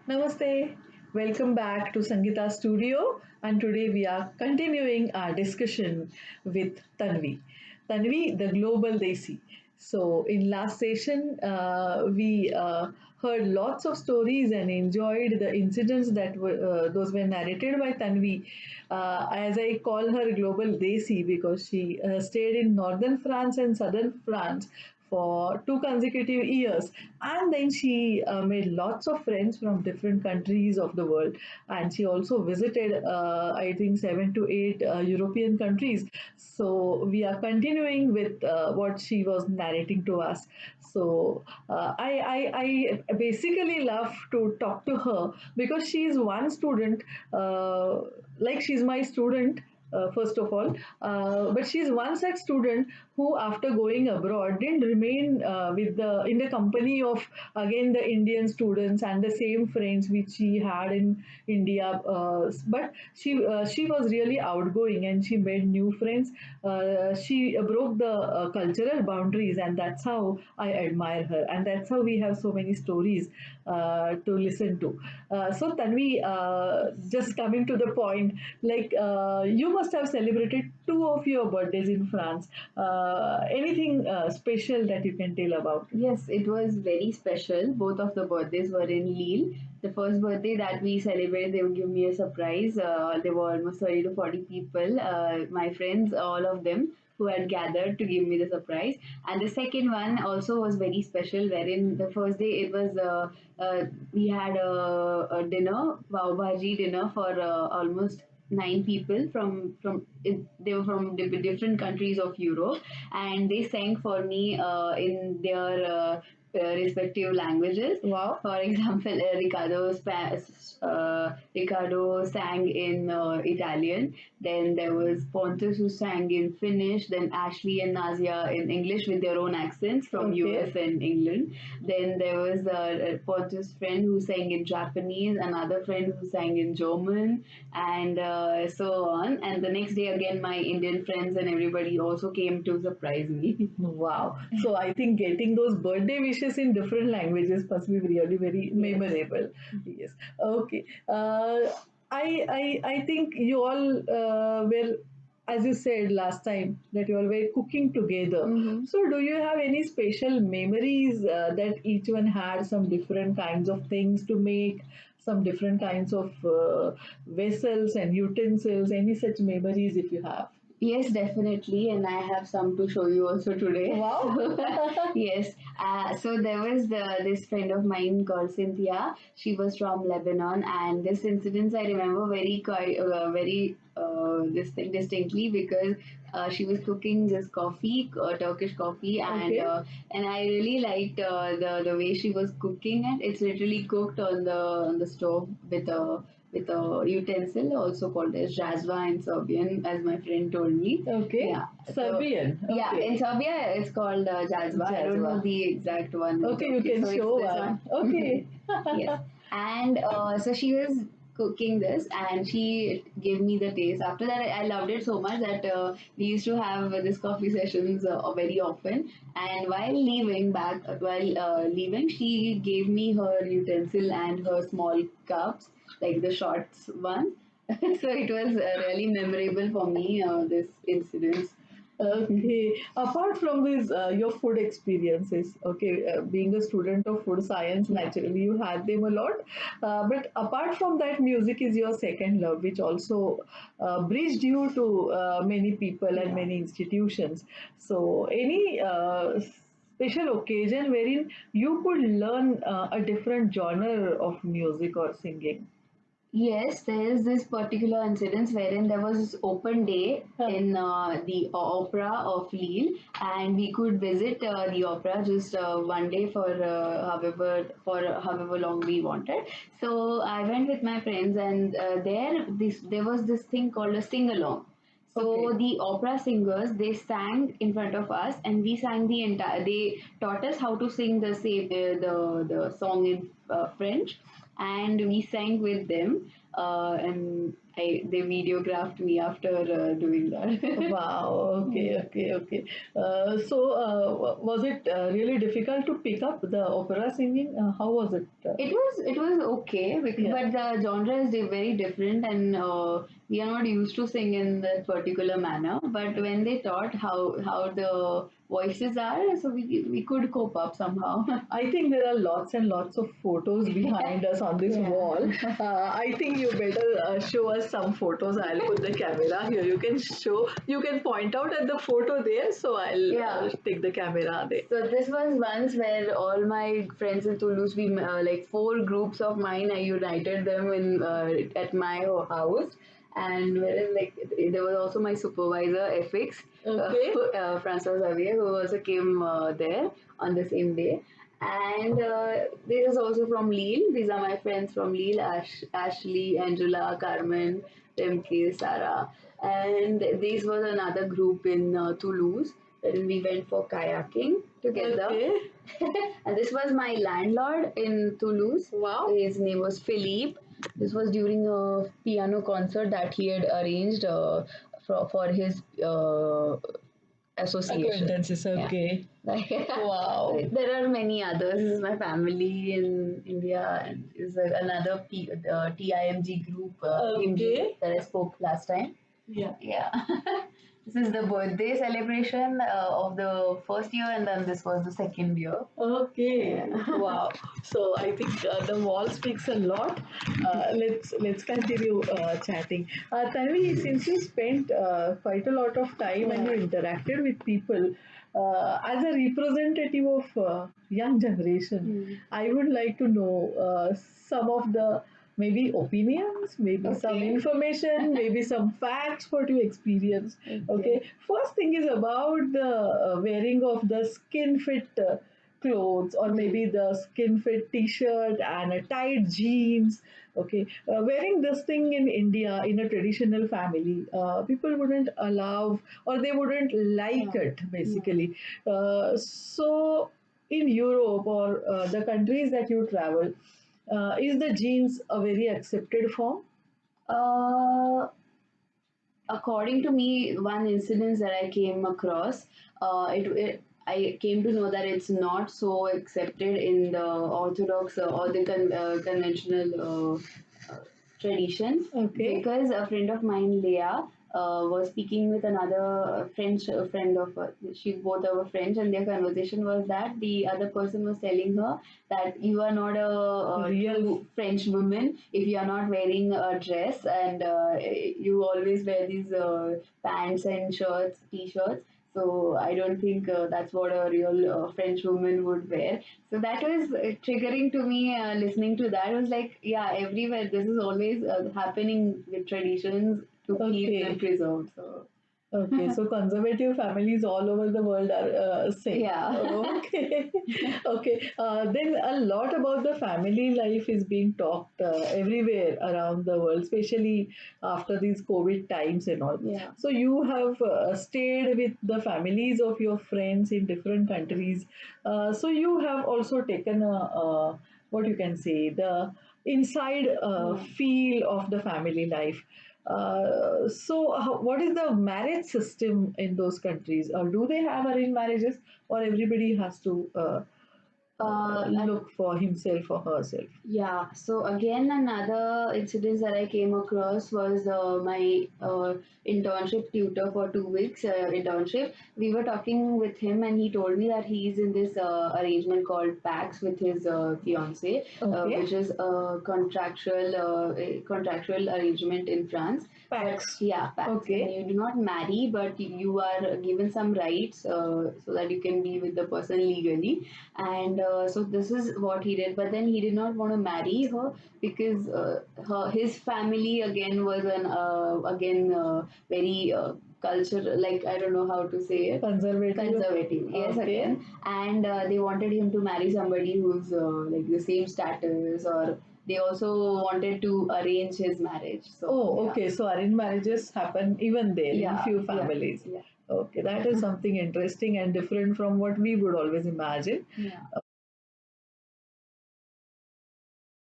Namaste. Welcome back to Sangeeta Studio, and today we are continuing our discussion with Tanvi. Tanvi, the global Desi. So, in last session, we heard lots of stories and enjoyed the incidents that those were narrated by Tanvi. As I call her global Desi because she stayed in northern France and southern France for 2 consecutive years, and then she made lots of friends from different countries of the world, and she also visited I think 7 to 8 European countries. So we are continuing with what she was narrating to us. So I basically love to talk to her because she is one student, like she's my student, first of all. But she's one such student who, after going abroad, didn't remain with the in the company of again the Indian students and the same friends which she had in India. But she was really outgoing and she made new friends. She broke the cultural boundaries, and that's how I admire her. And that's how we have so many stories to listen to. So Tanvi, just coming to the point, like you must have celebrated two of your birthdays in France. Anything special that you can tell about? Yes, it was very special. Both of the birthdays were in Lille. The first birthday that we celebrated, they would give me a surprise. There were almost 30 to 40 people, my friends, all of them, who had gathered to give me the surprise. And the second one also was very special, wherein the first day it was, we had a dinner, pav bhaji dinner for almost 9 people they were from different countries of Europe, and they sang for me in their respective languages. Wow. For example, Ricardo sang in Italian. Then there was Pontus who sang in Finnish. Then Ashley and Nazia in English with their own accents from Okay. US and England. Then there was Pontus' friend who sang in Japanese, another friend who sang in German, and so on. And the next day again, my Indian friends and everybody also came to surprise me. Wow. So I think getting those birthday wishes in different languages must be really very memorable. Yes. Okay. I think you all were, as you said last time, that you all were cooking together. Mhm. So do you have any special memories that each one had some different kinds of things to make, some different kinds of vessels and utensils? Any such memories if you have? Yes, definitely, and I have some to show you also today. Wow. Yes, so there was this friend of mine called Cynthia. She was from Lebanon, and this incident I remember very this thing distinctly because she was cooking this coffee, Turkish coffee, and Okay. and I really liked the way she was cooking it. It's literally cooked on the stove with a utensil, also called as jazva in Serbian, as my friend told me. Okay. Yeah. Serbian. Yeah, Okay. in Serbia it's called jazva. I don't know Jazva. the exact one in Okay, you Turkey, can so it's show this one. one. Okay. Yes, and so she was cooking this, and she gave me the taste. After that, I loved it so much that we used to have this coffee sessions very often. And while leaving, she gave me her utensil and her small cups, like the shots one. So it was really memorable for me, this incident. Okay. Apart from these, your food experiences, okay, being a student of food science, Yeah. naturally you had them a lot. But apart from that, music is your second love, which also bridged you to many people and Yeah. many institutions. So, any special occasion wherein you could learn a different genre of music or singing? Yes, there is this particular incident wherein there was this open day in the opera of Lille, and we could visit the opera just one day for however long we wanted. So I went with my friends, and there was this thing called a sing along. So Okay. the opera singers, they sang in front of us, and we sang the entire. They taught us how to sing the song in French, and we sang with them. and they videographed me after doing that. Wow. Okay. Yeah. Okay. Okay. Was it really difficult to pick up the opera singing? How was it? It was okay, Yeah. but the genre is very different, and we are not used to sing in that particular manner. But when they taught how the voices are, so we could cope up somehow. I think there are lots and lots of photos behind us on this Yeah. wall. I think you better show us some photos. I'll put the camera here. You can show, you can point out at the photo there. So I'll Yeah. take the camera there. So this was once where all my friends in Toulouse, we like four groups of mine. I united them in at my house, and whereas like there was also my supervisor FX, Okay. Francois Xavier, who also came there on the same day. And this is also from Lille. These are my friends from Lille: Ashley, Angela, Carmen, Remke, Sarah. And this was another group in Toulouse. Then we went for kayaking together. Okay. And this was my landlord in Toulouse. Wow. His name was Philippe. This was during a piano concert that he had arranged for his association. Acquaintances. Yeah. Okay. Wow. There are many others. This is my family in India, and is another TIMG group Okay. that I spoke last time. Yeah. Yeah. This is the birthday celebration of the first year, and then this was the second year. Okay. Yeah. Wow. So I think the wall speaks a lot. Let's continue chatting. Tanvi, since you spent quite a lot of time and you interacted with people as a representative of young generation, I would like to know some of the maybe opinions, maybe some Okay. information, maybe some facts what you experience. Okay. First thing is about the wearing of the skin fit clothes, or maybe the skin fit t-shirt and a tight jeans. Okay, wearing this thing in India in a traditional family, people wouldn't allow, or they wouldn't like it basically. So in Europe or the countries that you travel, is the jeans a very accepted form? Uh, According to me, one incident that I came across, I came to know that it's not so accepted in the Orthodox or the conventional tradition. Okay. Because a friend of mine, Leah, was speaking with another French friend of her. She both are French, and their conversation was that the other person was telling her that you are not a Real. true French woman if you are not wearing a dress, and you always wear these pants and shirts, t-shirts. So I don't think that's what a real French woman would wear. So that was triggering to me. Listening to that, I was like, yeah, everywhere this is always happening with traditions to keep Okay. them preserved. So Okay, so conservative families all over the world are same. yeah. Okay, okay. Then a lot about the family life is being talked everywhere around the world, especially after these COVID times and all. Yeah. So you have stayed with the families of your friends in different countries. So you have also taken what you can say, the inside feel of the family life. What is the marriage system in those countries? Or do they have arranged marriages, or everybody has to At look for himself or herself? Yeah, so again, another incident that I came across was my internship tutor for 2 weeks internship. We were talking with him, and he told me that he's in this arrangement called PAX with his fiance, Okay. which is a contractual arrangement in France. Pax. But yeah, PAX. Okay. And you do not marry, but you are given some rights so that you can be with the person legally. And so this is what he did, but then he did not want to marry her because his family again was an again very culture, like I don't know how to say it, conservative, yes, Okay. again. And they wanted him to marry somebody who's like the same status, or they also wanted to arrange his marriage. So Oh, yeah. okay. So arranged marriages happen even there in Yeah, few yeah, families. yeah. Okay, that is something interesting and different from what we would always imagine. Yeah.